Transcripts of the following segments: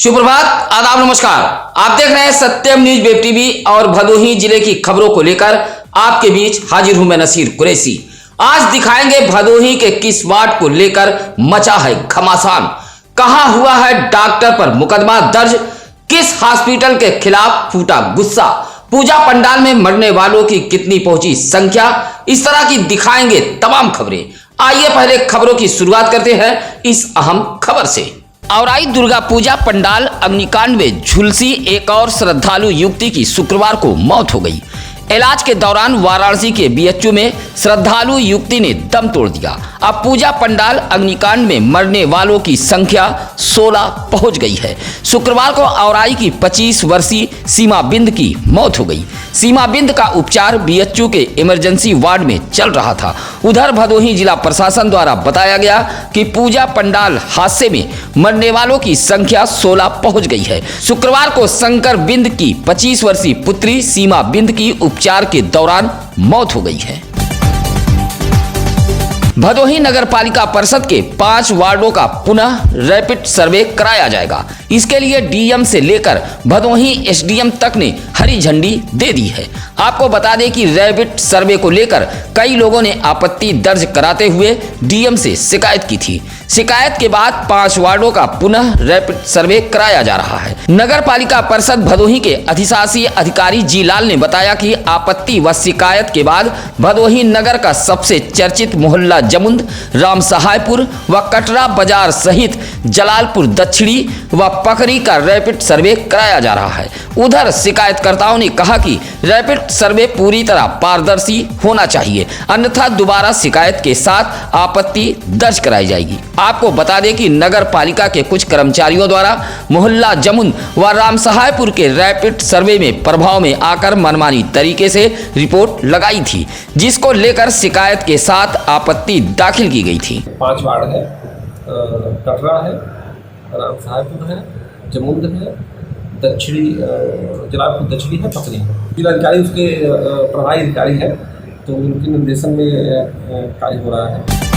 शुभ प्रभात, आदाब, नमस्कार। आप देख रहे हैं सत्यम न्यूज वेब टीवी और भदोही जिले की खबरों को लेकर आपके बीच हाजिर हूं मैं नसीर कुरैशी। आज दिखाएंगे भदोही के किस वार्ड को लेकर मचा है घमासान, कहां हुआ है डॉक्टर पर मुकदमा दर्ज, किस हॉस्पिटल के खिलाफ फूटा गुस्सा, पूजा पंडाल में मरने वालों की कितनी पहुंची संख्या, इस तरह की दिखाएंगे तमाम खबरें। आइए पहले खबरों की शुरुआत करते हैं इस अहम खबर से। औराई दुर्गा पूजा पंडाल अग्निकांड में झुलसी एक और श्रद्धालु युवती की शुक्रवार को मौत हो गई। इलाज के दौरान वाराणसी के बीएचयू में श्रद्धालु युवती ने दम तोड़ दिया। अब पूजा पंडाल अग्निकांड में मरने वालों की संख्या 16 पहुंच गई है। शुक्रवार को औराई की 25 वर्षीय सीमा बिंद की मौत हो गई। सीमा बिंद का उपचार बीएचयू के इमरजेंसी वार्ड में चल रहा था। उधर भदोही जिला प्रशासन द्वारा बताया गया कि पूजा पंडाल हादसे में मरने वालों की संख्या 16 पहुंच गई है। शुक्रवार को शंकर बिंद की 25 वर्षीय पुत्री सीमा बिंद की उपचार के दौरान मौत हो गई है। भदोही नगर पालिका परिषद के 5 वार्डों का पुनः रैपिड सर्वे कराया जाएगा। इसके लिए डीएम से लेकर भदोही एसडीएम तक ने हरी झंडी दे दी है। आपको बता दें कि रैपिड सर्वे को लेकर कई लोगों ने आपत्ति दर्ज कराते हुए डीएम से शिकायत की थी। शिकायत के बाद 5 वार्डों का पुनः रैपिड सर्वे कराया जा रहा है। नगर पालिका परिषद भदोही के अधिशासी अधिकारी जी लाल ने बताया कि आपत्ति व शिकायत के बाद भदोही नगर का सबसे चर्चित मोहल्ला जमुंद, राम सहायपुर व कटरा बाजार सहित जलालपुर दक्षिणी व पकरी का रैपिड सर्वे कराया जा रहा है। उधर शिकायतकर्ताओं ने कहा कि रैपिड सर्वे पूरी तरह पारदर्शी होना चाहिए, अन्यथा दोबारा शिकायत के साथ आपत्ति दर्ज कराई जाएगी। आपको बता दें कि नगर पालिका के कुछ कर्मचारियों द्वारा मोहल्ला जमुन व राम सहायपुर के रैपिड सर्वे में प्रभाव में आकर मनमानी तरीके से रिपोर्ट लगाई थी, जिसको लेकर शिकायत के साथ आपत्ति दाखिल की गई थी। 5 वार्ड है, कटरा है, राम सहायपुर है, जमुंद है, दक्षिणी जलालपुर दक्षिणी है, पकड़ी है। जिलाधिकारी उसके प्रभारी अधिकारी है, तो उनके निर्देशन में कार्य हो रहा है।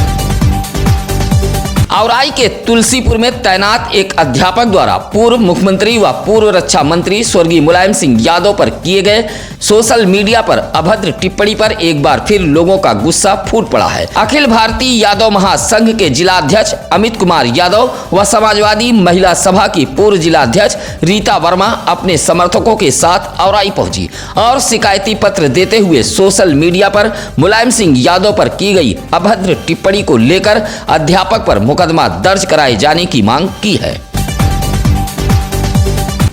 औराई के तुलसीपुर में तैनात एक अध्यापक द्वारा पूर्व मुख्यमंत्री व पूर्व रक्षा मंत्री स्वर्गीय मुलायम सिंह यादव पर किए गए सोशल मीडिया पर अभद्र टिप्पणी पर एक बार फिर लोगों का गुस्सा फूट पड़ा है। अखिल भारतीय यादव महासंघ के जिलाध्यक्ष अमित कुमार यादव व समाजवादी महिला सभा की पूर्व जिलाध्यक्ष रीता वर्मा अपने समर्थकों के साथ औराई पहुंची और शिकायती पत्र देते हुए सोशल मीडिया पर मुलायम सिंह यादव पर की गई अभद्र टिप्पणी को लेकर अध्यापक पर मुकदमा दर्ज कराए जाने की मांग की है।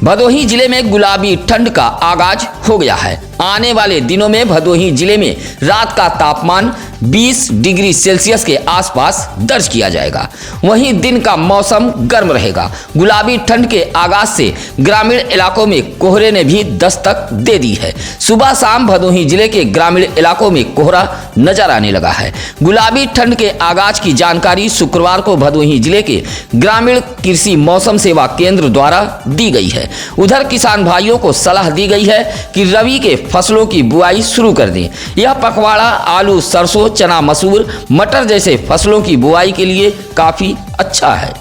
भदोही जिले में गुलाबी ठंड का आगाज हो गया है। आने वाले दिनों में भदोही जिले में रात का तापमान 20 डिग्री सेल्सियस के आसपास दर्ज किया जाएगा। वहीं दिन का मौसम गर्म रहेगा। गुलाबी ठंड के आगाज से ग्रामीण इलाकों में कोहरे ने भी दस्तक दे दी है। सुबह शाम भदोही जिले के ग्रामीण इलाकों में कोहरा नजर आने लगा है। गुलाबी ठंड के आगाज की जानकारी शुक्रवार को भदोही जिले के ग्रामीण कृषि मौसम सेवा केंद्र द्वारा दी गई है। उधर किसान भाइयों को सलाह दी गई है कि रबी के फसलों की बुआई शुरू कर दें। यह पखवाड़ा आलू, सरसों, चना, मसूर, मटर जैसे फसलों की बुआई के लिए काफी अच्छा है।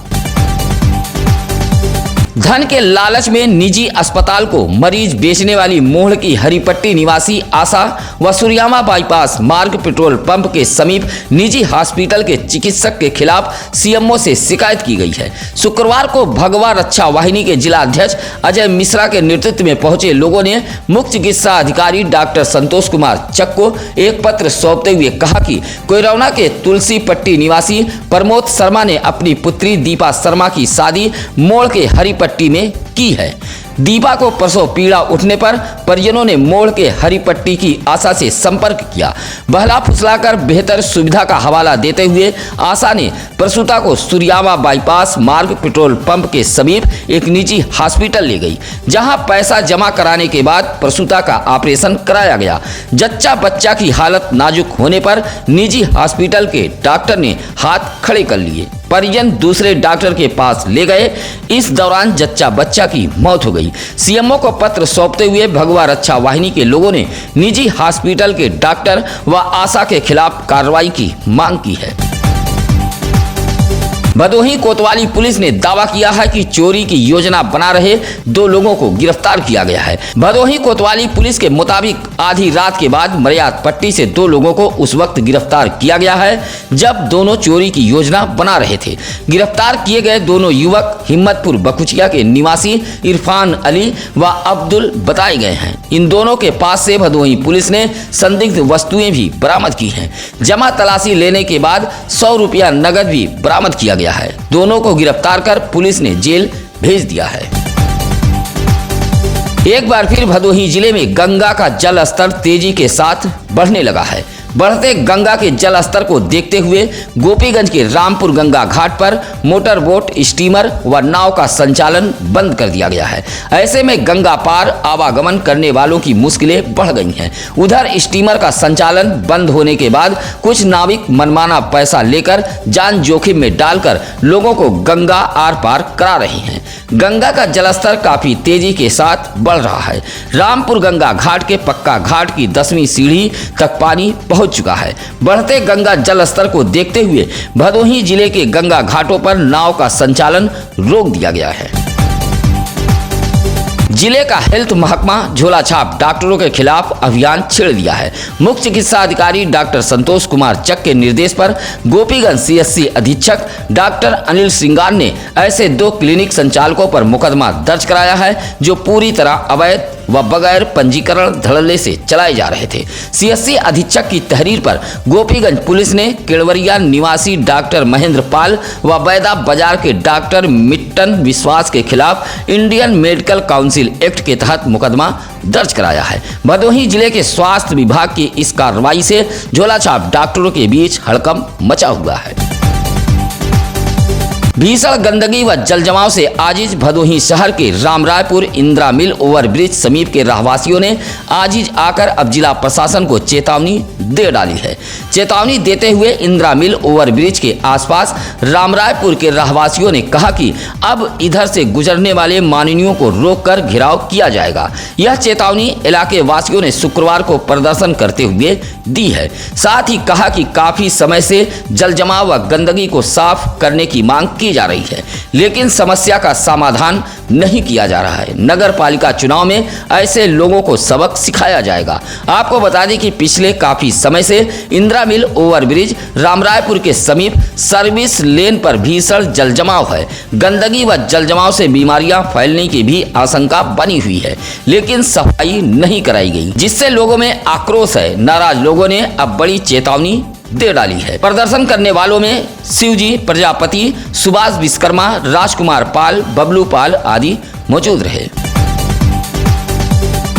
धन के लालच में निजी अस्पताल को मरीज बेचने वाली मोहड़ की हरिपट्टी निवासी आशा व सूर्यामा बाईपास मार्ग पेट्रोल पंप के समीप निजी हॉस्पिटल के चिकित्सक के खिलाफ सीएमओ से शिकायत की गई है। शुक्रवार को भगवा रक्षा वाहिनी के जिला अध्यक्ष अजय मिश्रा के नेतृत्व में पहुंचे लोगों ने मुख्य चिकित्सा अधिकारी डॉक्टर संतोष कुमार चक को एक पत्र सौंपते हुए कहा कि कोयरौना के तुलसी पट्टी निवासी प्रमोद शर्मा ने अपनी पुत्री दीपा शर्मा की शादी मोड़ के हरिपट्टी में की है। दीपा को प्रसव पीड़ा उठने पर परिजनों ने मोड़ के हरिपट्टी की आशा से संपर्क किया। बहला फुसलाकर बेहतर सुविधा का हवाला देते हुए आशा ने प्रसूता को सूर्यामा बाईपास मार्ग पेट्रोल पंप के समीप एक निजी हॉस्पिटल ले गई, जहां पैसा जमा कराने के बाद प्रसूता का ऑपरेशन कराया गया। जच्चा बच्चा की हालत नाजुक होने पर निजी हॉस्पिटल के डॉक्टर ने हाथ खड़े कर लिए। परिजन दूसरे डॉक्टर के पास ले गए। इस दौरान जच्चा बच्चा की मौत हो गई। सीएमओ को पत्र सौंपते हुए भगवा रक्षा वाहिनी के लोगों ने निजी हॉस्पिटल के डॉक्टर व आशा के खिलाफ कार्रवाई की मांग की है। भदोही कोतवाली पुलिस ने दावा किया है कि चोरी की योजना बना रहे 2 लोगों को गिरफ्तार किया गया है। भदोही कोतवाली पुलिस के मुताबिक आधी रात के बाद मर्याद पट्टी से 2 लोगों को उस वक्त गिरफ्तार किया गया है जब दोनों चोरी की योजना बना रहे थे। गिरफ्तार किए गए दोनों युवक हिम्मतपुर बकुचिया के निवासी इरफान अली व अब्दुल बताए गए हैं। इन दोनों के पास से भदोही पुलिस ने संदिग्ध वस्तुएं भी बरामद की हैं। जमा तलाशी लेने के बाद 100 रुपया नगद भी बरामद किया गया है। दोनों को गिरफ्तार कर पुलिस ने जेल भेज दिया है। एक बार फिर भदोही जिले में गंगा का जल स्तर तेजी के साथ बढ़ने लगा है। बढ़ते गंगा के जल स्तर को देखते हुए गोपीगंज के रामपुर गंगा घाट पर मोटर बोट, स्टीमर व नाव का संचालन बंद कर दिया गया है। ऐसे में गंगा पार आवागमन करने वालों की मुश्किलें बढ़ गई हैं। उधर स्टीमर का संचालन बंद होने के बाद कुछ नाविक मनमाना पैसा लेकर जान जोखिम में डालकर लोगों को गंगा आर पार करा रहे हैं। गंगा का जलस्तर काफी तेजी के साथ बढ़ रहा है। रामपुर गंगा घाट के पक्का घाट की 10वीं सीढ़ी तक पानी पहुंच चुका है। बढ़ते गंगा जल स्तर को देखते हुए भदोही जिले के गंगा घाटों पर नाव का संचालन रोक दिया गया है। जिले का हेल्थ महकमा झोला छाप डॉक्टरों के खिलाफ अभियान छेड़ दिया है। मुख्य चिकित्सा अधिकारी डॉक्टर संतोष कुमार चक के निर्देश पर गोपीगंज सीएससी अधीक्षक डॉक्टर अनिल श्रृंगार ने ऐसे 2 क्लिनिक संचालकों पर मुकदमा दर्ज कराया है जो पूरी तरह अवैध व बगैर पंजीकरण धड़ल्ले से चलाए जा रहे थे। सीएससी अधीक्षक की तहरीर पर गोपीगंज पुलिस ने केड़वरिया निवासी डॉक्टर महेंद्र पाल व बैदा बाजार के डॉक्टर मिट्टन विश्वास के खिलाफ इंडियन मेडिकल काउंसिल एक्ट के तहत मुकदमा दर्ज कराया है। भदोही जिले के स्वास्थ्य विभाग की इस कार्रवाई से झोलाछाप डॉक्टरों के बीच हड़कंप मचा हुआ है। भीषण गंदगी व जलजमाव से आजिज भदोही शहर के रामरायपुर इंदिरा मिल ओवरब्रिज समीप के रहवासियों ने आजिज आकर अब जिला प्रशासन को चेतावनी दे डाली है। चेतावनी देते हुए इंदिरा मिल ओवरब्रिज के आसपास रामरायपुर के रहवासियों ने कहा कि अब इधर से गुजरने वाले माननीयों को रोककर घेराव किया जाएगा। यह चेतावनी इलाके वासियों ने शुक्रवार को प्रदर्शन करते हुए दी है। साथ ही कहा कि काफी समय से जलजमाव व गंदगी को साफ करने की मांग की जा रही है, लेकिन समस्या का समाधान नहीं किया जा रहा है। नगर पालिका चुनाव में ऐसे लोगों को सबक सिखाया जाएगा। आपको बता दें कि पिछले काफी समय से इंदिरा मिल ओवरब्रिज रामरायपुर के समीप सर्विस लेन पर भीषण जलजमाव है। गंदगी व जलजमाव से बीमारियां फैलने की भी आशंका बनी हुई है, लेकिन सफाई नहीं कराई गई, जिससे लोगों में आक्रोश है। नाराज लोगों ने अब बड़ी चेतावनी दे डाली है। प्रदर्शन करने वालों में शिवजी प्रजापति, सुभाष विश्वकर्मा, राजकुमार पाल, बबलू पाल आदि मौजूद रहे।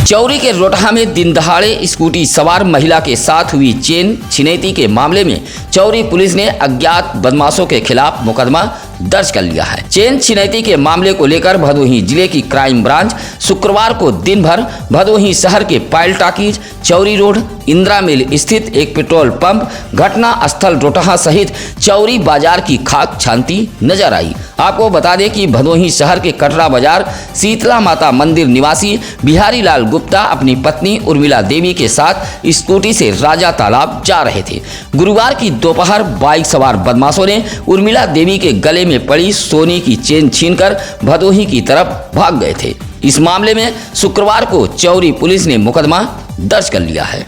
चौरी के रोटहा में दिन दहाड़े स्कूटी सवार महिला के साथ हुई चेन छिनैती के मामले में चौरी पुलिस ने अज्ञात बदमाशों के खिलाफ मुकदमा दर्ज कर लिया है। चेन छिनैती के मामले को लेकर भदोही जिले की क्राइम ब्रांच शुक्रवार को दिन भर भदोही शहर के पायल टाकीज, चौरी रोड, इंदिरा मिल स्थित एक पेट्रोल पंप, घटना स्थल रोटहा सहित चौरी बाजार की खाक छानती नजर आई। आपको बता दें कि भदोही शहर के कटरा बाजार शीतला माता मंदिर निवासी बिहारी लाल गुप्ता अपनी पत्नी उर्मिला देवी के साथ स्कूटी से राजा तालाब जा रहे थे। गुरुवार की दोपहर बाइक सवार बदमाशों ने उर्मिला देवी के गले में पड़ी सोने की चेन छीनकर भदोही की तरफ भाग गए थे। इस मामले में शुक्रवार को चौरी पुलिस ने मुकदमा दर्ज कर लिया है।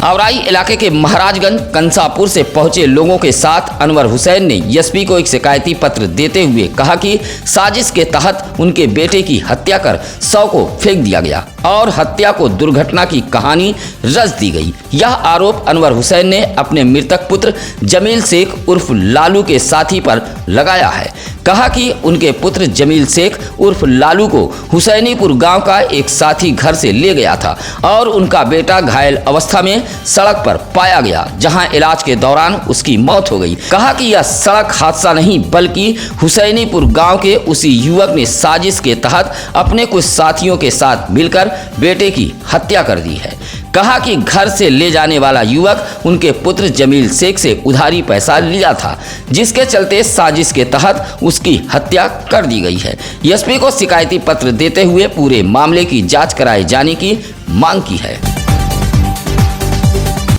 आवराई इलाके के महाराजगंज कंसापुर से पहुंचे लोगों के साथ अनवर हुसैन ने एसपी को एक शिकायती पत्र देते हुए कहा कि साजिश के तहत उनके बेटे की हत्या कर शव को फेंक दिया गया और हत्या को दुर्घटना की कहानी रच दी गई। यह आरोप अनवर हुसैन ने अपने मृतक पुत्र जमील शेख उर्फ लालू के साथी पर लगाया है। कहा कि उनके पुत्र जमील शेख उर्फ लालू को हुसैनीपुर गांव का एक साथी घर से ले गया था और उनका बेटा घायल अवस्था में सड़क पर पाया गया, जहां इलाज के दौरान उसकी मौत हो गई। कहा कि यह सड़क हादसा नहीं बल्कि हुसैनीपुर गांव के उसी युवक ने साजिश के तहत अपने कुछ साथियों के साथ मिलकर बेटे की हत्या कर दी है। कहा कि घर से ले जाने वाला युवक उनके पुत्र जमील शेख से उधारी पैसा लिया था, जिसके चलते साजिश के तहत उसकी हत्या कर दी गई है। एसपी को शिकायती पत्र देते हुए पूरे मामले की जांच कराए जाने की मांग की है।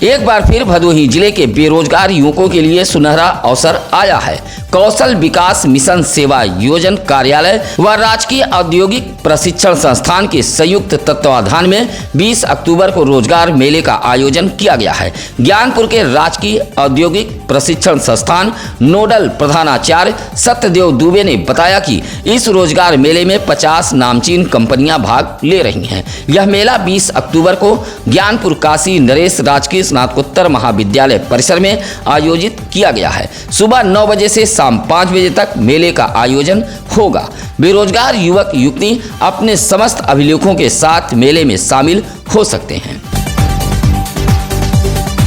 एक बार फिर भदोही जिले के बेरोजगार युवकों के लिए सुनहरा अवसर आया है। कौशल विकास मिशन सेवा योजन कार्यालय व राजकीय औद्योगिक प्रशिक्षण संस्थान के संयुक्त तत्वाधान में 20 अक्टूबर को रोजगार मेले का आयोजन किया गया है। ज्ञानपुर के राजकीय औद्योगिक प्रशिक्षण संस्थान नोडल प्रधानाचार्य सत्यदेव दुबे ने बताया कि इस रोजगार मेले में 50 नामचीन कंपनियां भाग ले रही हैं। यह मेला 20 अक्टूबर को ज्ञानपुर काशी नरेश राजकीय स्नातकोत्तर महाविद्यालय परिसर में आयोजित किया गया है। सुबह 9 बजे से शाम 5 बजे तक मेले का आयोजन होगा। बेरोजगार युवक युवती अपने समस्त अभिलेखों के साथ मेले में शामिल हो सकते हैं।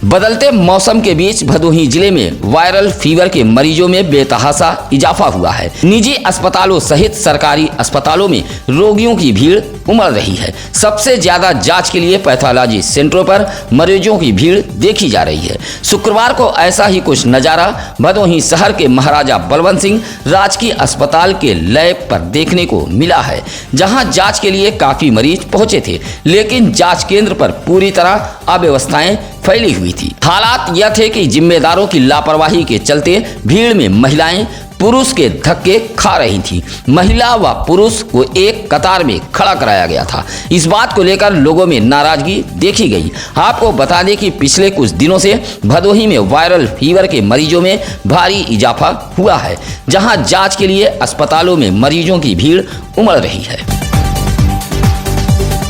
बदलते मौसम के बीच भदोही जिले में वायरल फीवर के मरीजों में बेतहाशा इजाफा हुआ है। निजी अस्पतालों सहित सरकारी अस्पतालों में रोगियों की भीड़ उमड़ रही है। सबसे ज्यादा जांच के लिए पैथोलॉजी सेंटरों पर मरीजों की भीड़ देखी जा रही है। शुक्रवार को ऐसा ही कुछ नजारा भदोही शहर के महाराजा बलवंत सिंह राजकीय अस्पताल के लैब पर देखने को मिला है, जहां जांच के लिए काफी मरीज पहुंचे थे, लेकिन जांच केंद्र पर पूरी तरह अव्यवस्थाएं फैली हुई थी। हालात यह थे कि जिम्मेदारों की लापरवाही के चलते भीड़ में महिलाएं पुरुष के धक्के खा रही थी। महिला व पुरुष को एक कतार में खड़ा कराया गया था। इस बात को लेकर लोगों में नाराजगी देखी गई। आपको बता दें कि पिछले कुछ दिनों से भदोही में वायरल फीवर के मरीजों में भारी इजाफा हुआ है, जहां जांच के लिए अस्पतालों में मरीजों की भीड़ उमड़ रही है।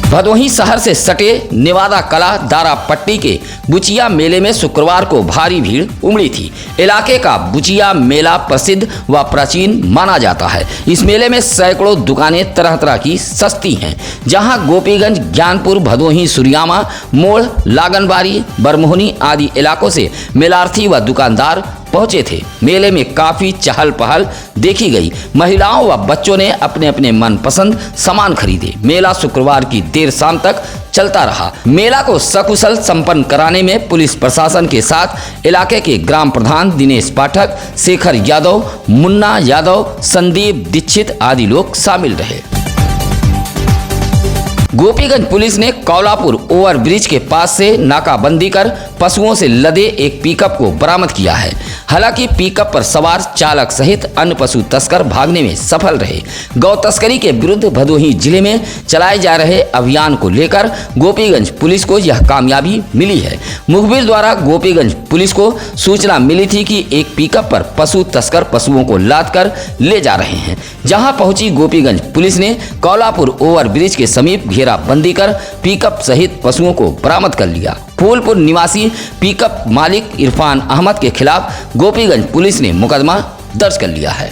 भदोही शहर से सटे नेवादा कला दारा पट्टी के बुचिया मेले में शुक्रवार को भारी भीड़ उमड़ी थी। इलाके का बुचिया मेला प्रसिद्ध व प्राचीन माना जाता है। इस मेले में सैकड़ों दुकानें तरह तरह की सस्ती हैं, जहां गोपीगंज, ज्ञानपुर, भदोही, सुरियामा मोड़, लागनबारी, बरमोहनी आदि इलाकों से मेलार्थी व दुकानदार पहुंचे थे। मेले में काफी चहल पहल देखी गई। महिलाओं व बच्चों ने अपने अपने मनपसंद सामान खरीदे। मेला शुक्रवार की देर शाम तक चलता रहा। मेला को सकुशल संपन्न कराने में पुलिस प्रशासन के साथ इलाके के ग्राम प्रधान दिनेश पाठक, शेखर यादव, मुन्ना यादव, संदीप दीक्षित आदि लोग शामिल रहे। गोपीगंज पुलिस ने कौलापुर ओवरब्रिज के पास से नाकाबंदी कर पशुओं से लदे एक पिकअप को बरामद किया है। हालांकि पिकअप पर सवार चालक सहित अन्य पशु तस्कर भागने में सफल रहे। गौ तस्करी के विरुद्ध भदोही जिले में चलाए जा रहे अभियान को लेकर गोपीगंज पुलिस को यह कामयाबी मिली है। मुखबिर द्वारा गोपीगंज पुलिस को सूचना मिली थी कि एक पिकअप पर पशु तस्कर पशुओं को लाद कर ले जा रहे हैं। जहां पहुंची गोपीगंज पुलिस ने कौलापुर ओवरब्रिज के समीप घेराबंदी कर पिकअप सहित पशुओं को बरामद कर लिया। फूलपुर निवासी पिकअप मालिक इरफान अहमद के खिलाफ गोपीगंज पुलिस ने मुकदमा दर्ज कर लिया है।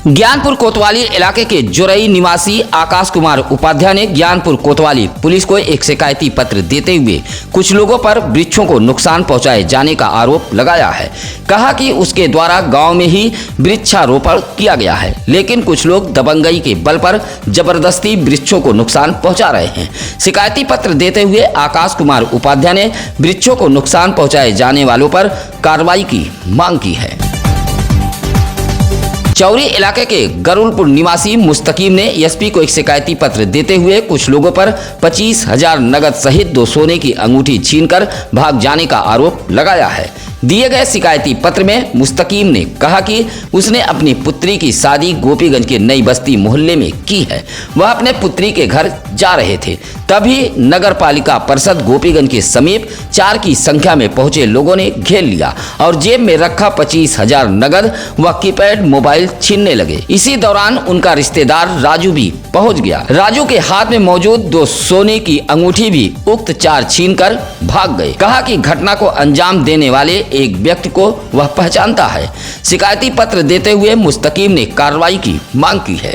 ज्ञानपुर कोतवाली इलाके के जोरई निवासी आकाश कुमार उपाध्याय ने ज्ञानपुर कोतवाली पुलिस को एक शिकायती पत्र देते हुए कुछ लोगों पर वृक्षों को नुकसान पहुंचाए जाने का आरोप लगाया है। कहा कि उसके द्वारा गांव में ही वृक्षारोपण किया गया है, लेकिन कुछ लोग दबंगई के बल पर जबरदस्ती वृक्षों को नुकसान पहुंचा रहे हैं। शिकायती पत्र देते हुए आकाश कुमार उपाध्याय ने वृक्षों को नुकसान पहुंचाए जाने वालों पर कार्रवाई की मांग की है। चौरी इलाके के गरुलपुर निवासी मुस्तकीम ने एसपी को एक शिकायती पत्र देते हुए कुछ लोगों पर 25,000 नगद सहित 2 सोने की अंगूठी छीनकर भाग जाने का आरोप लगाया है। दिए गए शिकायती पत्र में मुस्तकीम ने कहा कि उसने अपनी पुत्री की शादी गोपीगंज के नई बस्ती मोहल्ले में की है। वह अपने पुत्री के घर जा रहे थे, तभी नगर पालिका परिषद गोपीगंज के समीप 4 की संख्या में पहुंचे लोगों ने घेर लिया और जेब में रखा 25,000 नगद व कीपैड मोबाइल छीनने लगे। इसी दौरान उनका रिश्तेदार राजू भी पहुंच गया। राजू के हाथ में मौजूद 2 सोने की अंगूठी भी उक्त 4 छीनकर भाग गए। कहा कि घटना को अंजाम देने वाले एक व्यक्ति को वह पहचानता है। शिकायती पत्र देते हुए मुस्तकीम ने कार्रवाई की मांग की है।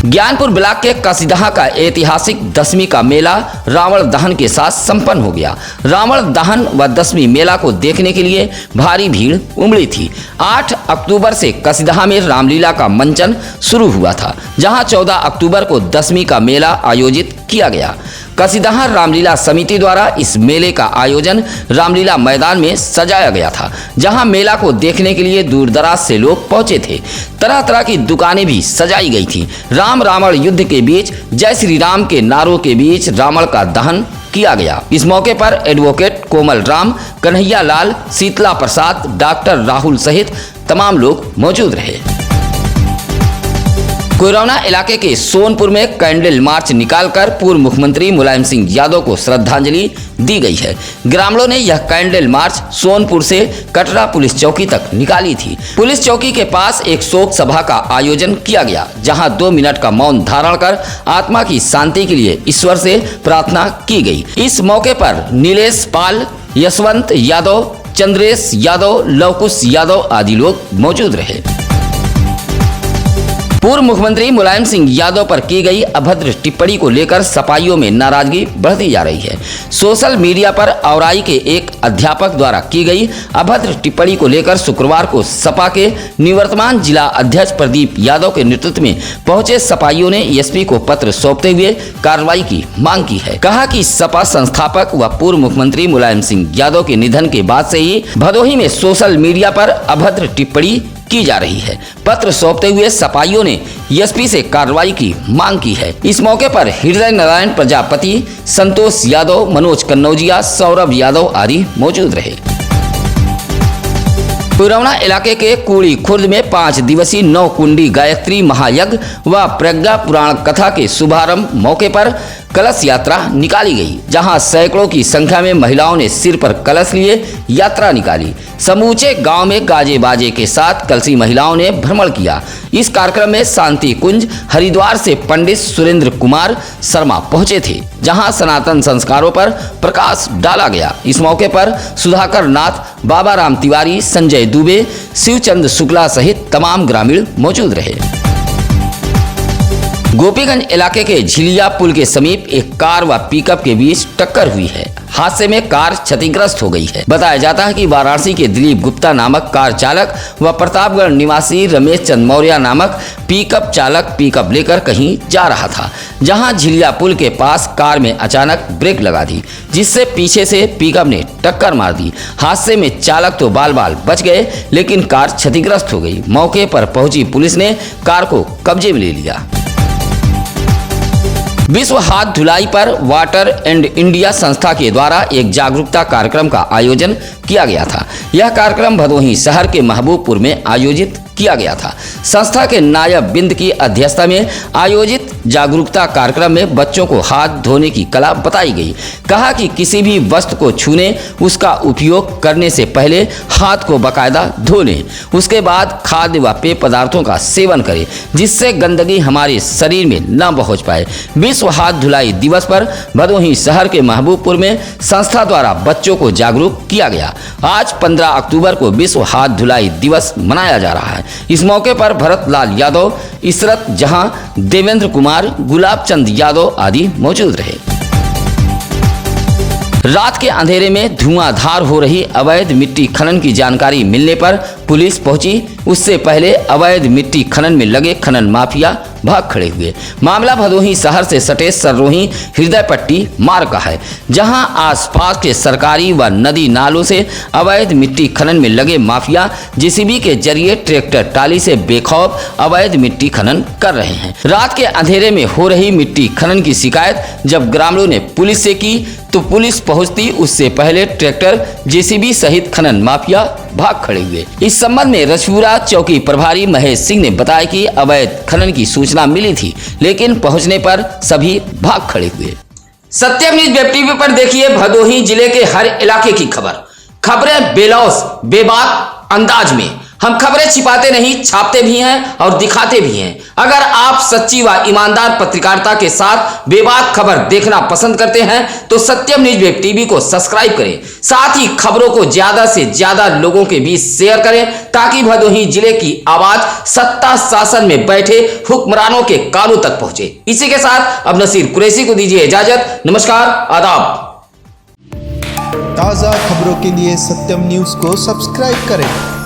ज्ञानपुर ब्लॉक के कसीदहा का ऐतिहासिक दशमी का मेला रावण दहन के साथ संपन्न हो गया। रावण दहन व दशमी मेला को देखने के लिए भारी भीड़ उमड़ी थी। 8 अक्टूबर से कसीदहा में रामलीला का मंचन शुरू हुआ था, जहां 14 अक्टूबर को दशमी का मेला आयोजित किया गया। कसीदहा रामलीला समिति द्वारा इस मेले का आयोजन रामलीला मैदान में सजाया गया था, जहां मेला को देखने के लिए दूर दराज से लोग पहुंचे थे। तरह तरह की दुकानें भी सजाई गई थी। राम रावण युद्ध के बीच जय श्री राम के नारों के बीच रावण का का दहन किया गया। इस मौके पर एडवोकेट कोमल राम, कन्हैया लाल, शीतला प्रसाद, डॉक्टर राहुल सहित तमाम लोग मौजूद रहे। कोयराना इलाके के सोनपुर में कैंडल मार्च निकालकर पूर्व मुख्यमंत्री मुलायम सिंह यादव को श्रद्धांजलि दी गई है। ग्रामीणों ने यह कैंडल मार्च सोनपुर से कटरा पुलिस चौकी तक निकाली थी। पुलिस चौकी के पास एक शोक सभा का आयोजन किया गया, जहां 2 मिनट का मौन धारण कर आत्मा की शांति के लिए ईश्वर से प्रार्थना की गई। इस मौके पर नीलेश पाल, यशवंत यादव, चंद्रेश यादव, लवकुश यादव आदि लोग मौजूद रहे। पूर्व मुख्यमंत्री मुलायम सिंह यादव पर की गई अभद्र टिप्पणी को लेकर सपाइयों में नाराजगी बढ़ती जा रही है। सोशल मीडिया पर औराई के एक अध्यापक द्वारा की गई अभद्र टिप्पणी को लेकर शुक्रवार को सपा के निवर्तमान जिला अध्यक्ष प्रदीप यादव के नेतृत्व में पहुंचे सपाइयों ने एसपी को पत्र सौंपते हुए कार्रवाई की मांग की है। कहा कि सपा संस्थापक व पूर्व मुख्यमंत्री मुलायम सिंह यादव के निधन के बाद से ही भदोही में सोशल मीडिया पर अभद्र टिप्पणी की जा रही है। पत्र सौंपते हुए सपाइयों ने एसपी से कार्रवाई की मांग की है। इस मौके पर हृदय नारायण प्रजापति, संतोष यादव, मनोज कन्नौजिया, सौरभ यादव आदि मौजूद रहे। कोयराना इलाके के कूड़ी खुर्द में 5 दिवसीय 9 कुंडी गायत्री महायज्ञ व प्रज्ञा पुराण कथा के शुभारंभ मौके पर कलश यात्रा निकाली गई, जहां सैकड़ों की संख्या में महिलाओं ने सिर पर कलश लिए यात्रा निकाली। समूचे गांव में गाजे बाजे के साथ कलशी महिलाओं ने भ्रमण किया। इस कार्यक्रम में शांति कुंज हरिद्वार से पंडित सुरेंद्र कुमार शर्मा पहुंचे थे, जहां सनातन संस्कारों पर प्रकाश डाला गया। इस मौके पर सुधाकर नाथ, बाबा राम तिवारी, संजय दुबे, शिवचंद शुक्ला सहित तमाम ग्रामीण मौजूद रहे। गोपीगंज इलाके के झिलिया पुल के समीप एक कार व पिकअप के बीच टक्कर हुई है। हादसे में कार क्षतिग्रस्त हो गई है। बताया जाता है कि वाराणसी के दिलीप गुप्ता नामक कार चालक व प्रतापगढ़ निवासी रमेश चंद मौर्य नामक पिकअप चालक पिकअप लेकर कहीं जा रहा था, जहां झिलिया पुल के पास कार में अचानक ब्रेक लगा दी, जिससे पीछे से पिकअप ने टक्कर मार दी। हादसे में चालक तो बाल बाल बच गए, लेकिन कार क्षतिग्रस्त हो गई। मौके पर पहुंची पुलिस ने कार को कब्जे में ले लिया। विश्व हाथ धुलाई पर वाटर एंड इंडिया संस्था के द्वारा एक जागरूकता कार्यक्रम का आयोजन किया गया था। यह कार्यक्रम भदोही शहर के महबूबपुर में आयोजित किया गया था। संस्था के नायब बिंद की अध्यक्षता में आयोजित जागरूकता कार्यक्रम में बच्चों को हाथ धोने की कला बताई गई। कहा कि किसी भी वस्तु को छूने, उसका उपयोग करने से पहले हाथ को बाकायदा धो लें। उसके बाद खाद्य व पेय पदार्थों का सेवन करें, जिससे गंदगी हमारे शरीर में न पहुंच पाए। विश्व हाथ धुलाई दिवस पर भदोही शहर के महबूबपुर में संस्था द्वारा बच्चों को जागरूक किया गया। आज 15 अक्टूबर को विश्व हाथ धुलाई दिवस मनाया जा रहा है। इस मौके पर भरत लाल यादव, इशरत जहां, देवेंद्र कुमार, गुलाब चंद यादव आदि मौजूद रहे। रात के अंधेरे में धुआंधार हो रही अवैध मिट्टी खनन की जानकारी मिलने पर पुलिस पहुंची। उससे पहले अवैध मिट्टी खनन में लगे खनन माफिया भाग खड़े हुए। मामला भदोही शहर से सटे सररोही हृदय पट्टी मार्ग का है, जहां आसपास के सरकारी व नदी नालों से अवैध मिट्टी खनन में लगे माफिया जेसीबी के जरिए ट्रैक्टर टाली से बेखौफ अवैध मिट्टी खनन कर रहे हैं। रात के अंधेरे में हो रही मिट्टी खनन की शिकायत जब ग्रामीणों ने पुलिस से की, तो पुलिस पहुंचती उससे पहले ट्रैक्टर जेसीबी सहित खनन माफिया भाग खड़े हुए। इस संबंध में रजपुरा चौकी प्रभारी महेश सिंह ने बताया कि अवैध खनन की सूचना मिली थी, लेकिन पहुंचने पर सभी भाग खड़े हुए। सत्यम न्यूज वेब टीवी पर देखिए भदोही जिले के हर इलाके की खबरें बेलौस बेबाक अंदाज में। हम खबरें छिपाते नहीं, छापते भी हैं और दिखाते भी हैं। अगर आप सच्ची व ईमानदार पत्रकारिता के साथ बेबाक खबर देखना पसंद करते हैं तो सत्यम न्यूज वेब टीवी को सब्सक्राइब करें। साथ ही खबरों को ज्यादा से ज्यादा लोगों के बीच शेयर करें, ताकि भदोही जिले की आवाज सत्ता शासन में बैठे हुक्मरानों के कानों तक पहुंचे। इसी के साथ अब नसीर कुरैशी को दीजिए इजाजत। नमस्कार, आदाब। ताज़ा खबरों के लिए सत्यम न्यूज़ को सब्सक्राइब करें।